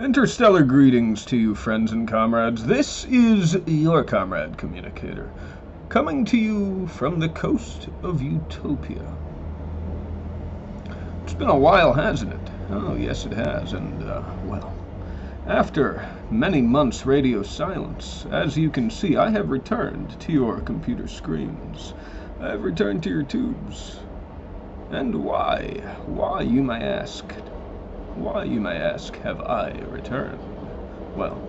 Interstellar greetings to you, friends and comrades. This is your Comrade Communicator, coming to you from the coast of Utopia. It's been a while, hasn't it? Oh, yes, it has. And, well, after many months' radio silence, as you can see, I have returned to your computer screens. I have returned to your tubes. And why? Why, you may ask? Why, you may ask, have I returned? Well,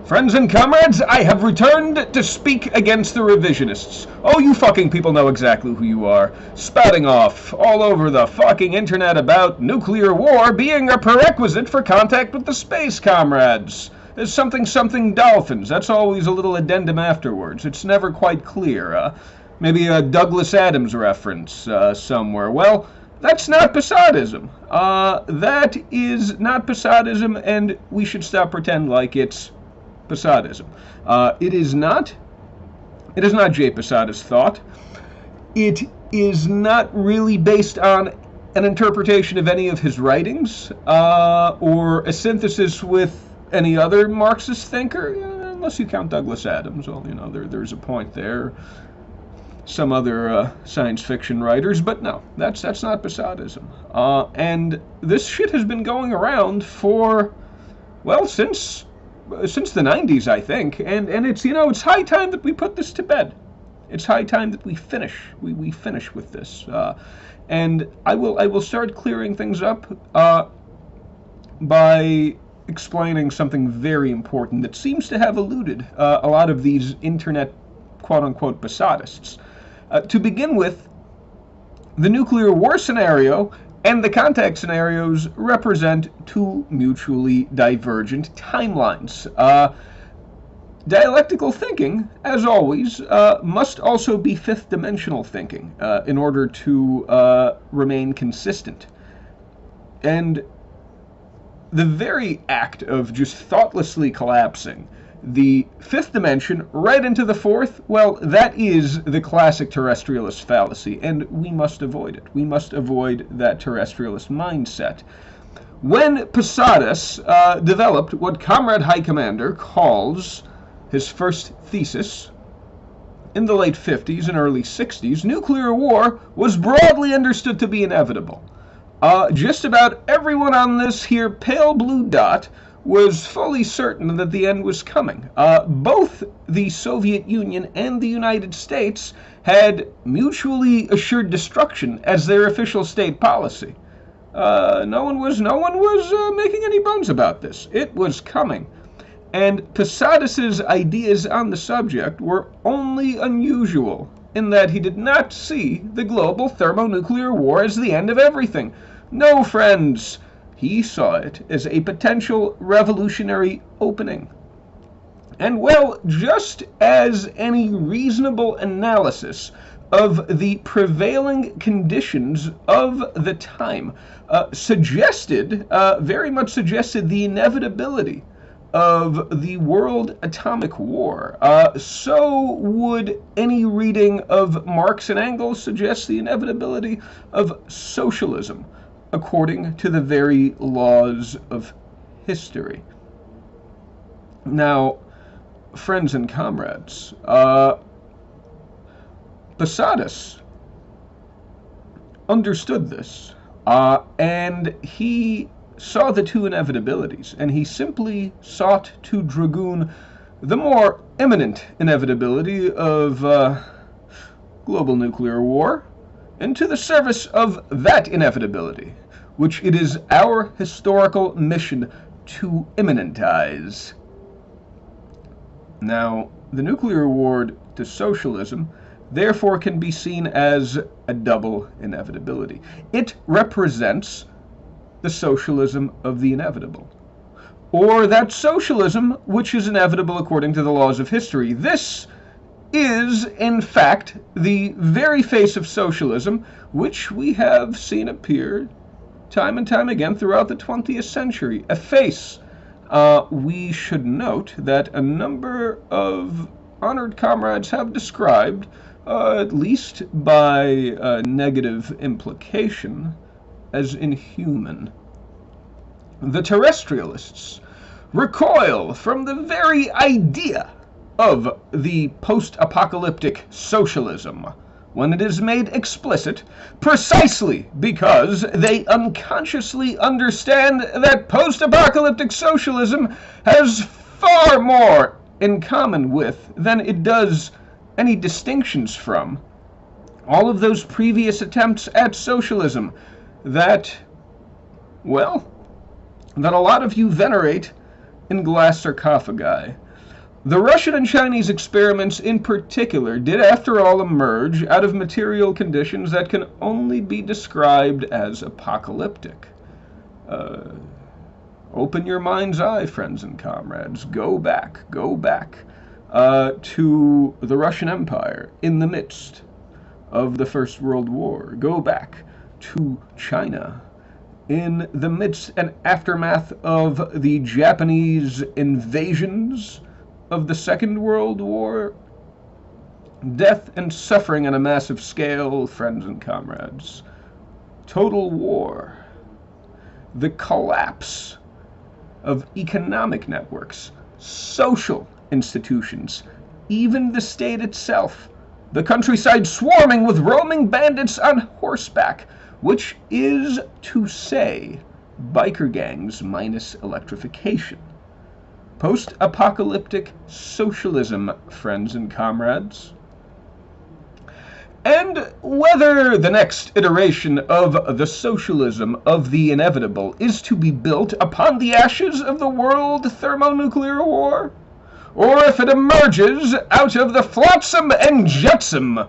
friends and comrades, I have returned to speak against the revisionists. Oh, you fucking people know exactly who you are. Spouting off all over the fucking internet about nuclear war being a prerequisite for contact with the space comrades. There's something dolphins. That's always a little addendum afterwards. It's never quite clear. Maybe a Douglas Adams reference somewhere. Well, that's not Posadism. That is not Posadism, and we should stop pretend like it's Posadism. It is not J. Posadist thought. It is not really based on an interpretation of any of his writings, or a synthesis with any other Marxist thinker, unless you count Douglas Adams. Well, you know, there's a point there. Some other science fiction writers, but no, that's not Posadism. And this shit has been going around for, well, since the 90s, I think. And it's, you know, it's high time that we put this to bed. It's high time that we finish. We finish with this. And I will start clearing things up by explaining something very important that seems to have eluded a lot of these internet quote-unquote Posadists. To begin with, the nuclear war scenario and the contact scenarios represent two mutually divergent timelines. Dialectical thinking, as always, must also be fifth-dimensional thinking in order to remain consistent. And the very act of just thoughtlessly collapsing the fifth dimension right into the fourth, well, that is the classic terrestrialist fallacy, and we must avoid it. We must avoid that terrestrialist mindset. When Posadist developed what Comrade High Commander calls his first thesis in the late 50s and early 60s, nuclear war was broadly understood to be inevitable. Just about everyone on this here pale blue dot was fully certain that the end was coming. Both the Soviet Union and the United States had mutually assured destruction as their official state policy. No one was making any bones about this. It was coming. And Posadist's ideas on the subject were only unusual in that he did not see the global thermonuclear war as the end of everything. No, friends. He saw it as a potential revolutionary opening. And well, just as any reasonable analysis of the prevailing conditions of the time very much suggested the inevitability of the world atomic war, so would any reading of Marx and Engels suggest the inevitability of socialism, according to the very laws of history. Now, friends and comrades, Posadist understood this, and he saw the two inevitabilities, and he simply sought to dragoon the more imminent inevitability of global nuclear war into the service of that inevitability, which it is our historical mission to immanentize. Now, the nuclear war to socialism therefore can be seen as a double inevitability. It represents the socialism of the inevitable, or that socialism which is inevitable according to the laws of history. This is, in fact, the very face of socialism which we have seen appear time and time again throughout the 20th century. A face. We should note that a number of honored comrades have described, at least by negative implication, as inhuman. The terrestrialists recoil from the very idea of the post-apocalyptic socialism when it is made explicit, precisely because they unconsciously understand that post-apocalyptic socialism has far more in common with than it does any distinctions from all of those previous attempts at socialism that, well, that a lot of you venerate in glass sarcophagi. The Russian and Chinese experiments in particular did, after all, emerge out of material conditions that can only be described as apocalyptic. Open your mind's eye, friends and comrades. Go back to the Russian Empire in the midst of the First World War. Go back to China in the midst and aftermath of the Japanese invasions of the Second World War. Death and suffering on a massive scale, friends and comrades. Total war. The collapse of economic networks, social institutions, even the state itself. The countryside swarming with roaming bandits on horseback, which is to say, biker gangs minus electrification. Post-apocalyptic socialism, friends and comrades. And whether the next iteration of the socialism of the inevitable is to be built upon the ashes of the world thermonuclear war, or if it emerges out of the flotsam and jetsam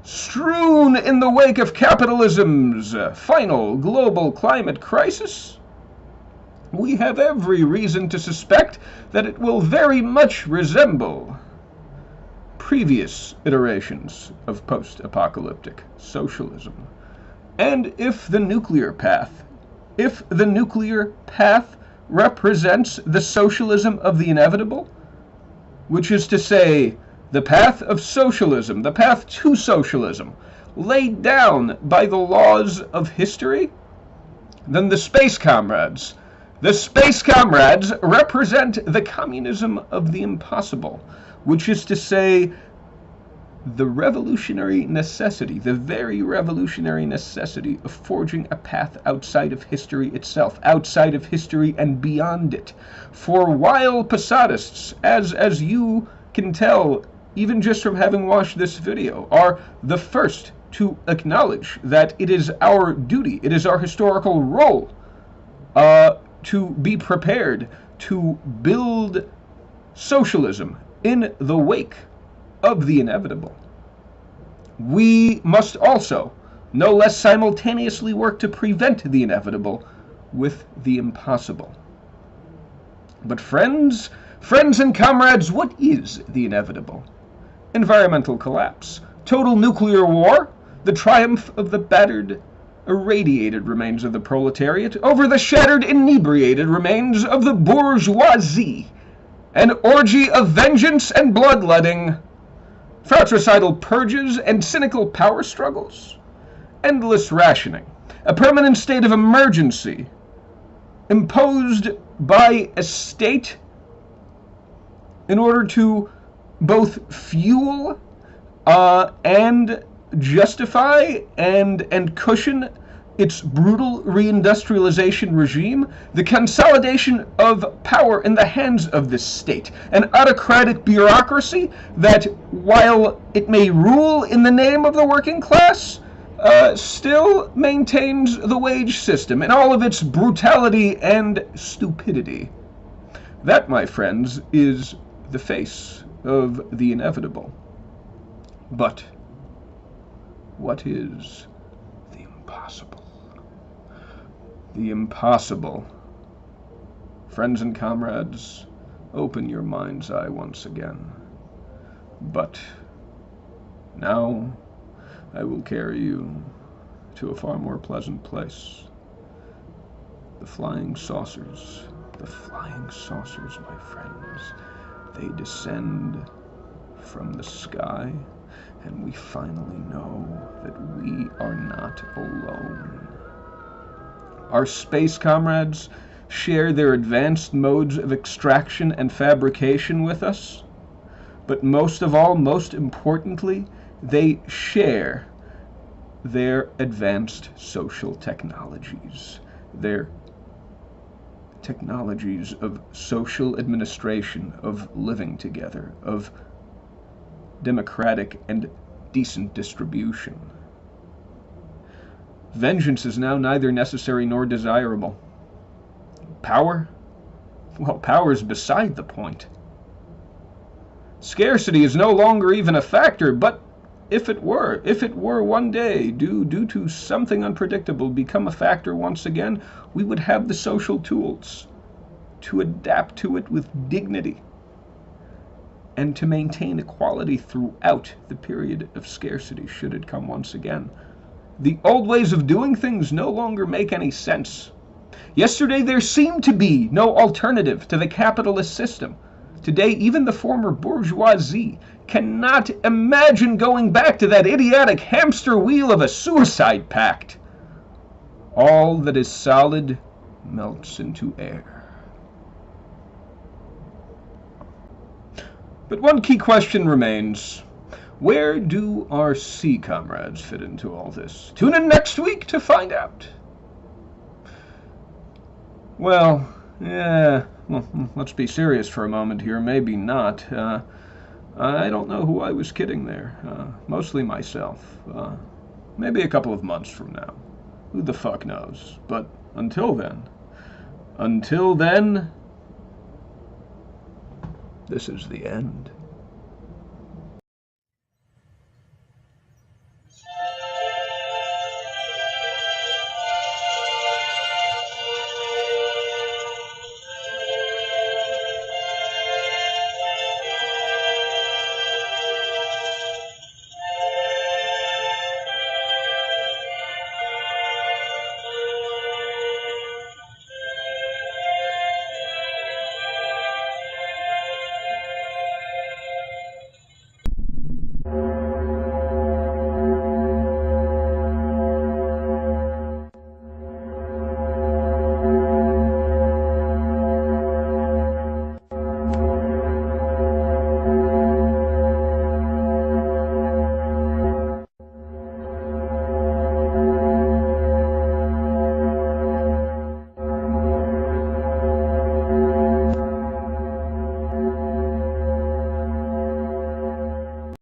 strewn in the wake of capitalism's final global climate crisis, we have every reason to suspect that it will very much resemble previous iterations of post-apocalyptic socialism. And if the nuclear path represents the socialism of the inevitable, which is to say, the path of socialism, the path to socialism, laid down by the laws of history, then the space comrades represent the communism of the impossible, which is to say, the revolutionary necessity, the very revolutionary necessity of forging a path outside of history itself, outside of history and beyond it. For while Posadists, as you can tell, even just from having watched this video, are the first to acknowledge that it is our duty, it is our historical role to be prepared to build socialism in the wake of the inevitable. We must also, no less simultaneously, work to prevent the inevitable with the impossible. But friends and comrades, what is the inevitable? Environmental collapse, total nuclear war, the triumph of the battered, irradiated remains of the proletariat over the shattered, inebriated remains of the bourgeoisie, an orgy of vengeance and bloodletting, fratricidal purges and cynical power struggles, endless rationing, a permanent state of emergency imposed by a state in order to both fuel and justify and cushion its brutal reindustrialization regime, the consolidation of power in the hands of this state, an autocratic bureaucracy that, while it may rule in the name of the working class, still maintains the wage system in all of its brutality and stupidity. That, my friends, is the face of the inevitable. But what is the impossible? The impossible. Friends and comrades, open your mind's eye once again. But now I will carry you to a far more pleasant place. The flying saucers. The flying saucers, my friends. They descend from the sky, and we finally know that we are not alone. Our space comrades share their advanced modes of extraction and fabrication with us. But most of all, most importantly, they share their advanced social technologies, their technologies of social administration, of living together, of democratic and decent distribution. Vengeance is now neither necessary nor desirable. Power? Well, power is beside the point. Scarcity is no longer even a factor, but if it were one day, due to something unpredictable, become a factor once again, we would have the social tools to adapt to it with dignity and to maintain equality throughout the period of scarcity, should it come once again. The old ways of doing things no longer make any sense. Yesterday there seemed to be no alternative to the capitalist system. Today, even the former bourgeoisie cannot imagine going back to that idiotic hamster wheel of a suicide pact. All that is solid melts into air. But one key question remains. Where do our sea comrades fit into all this? Tune in next week to find out. Well, let's be serious for a moment here. Maybe not. I don't know who I was kidding there. Mostly myself. Maybe a couple of months from now. Who the fuck knows? But until then, this is the end.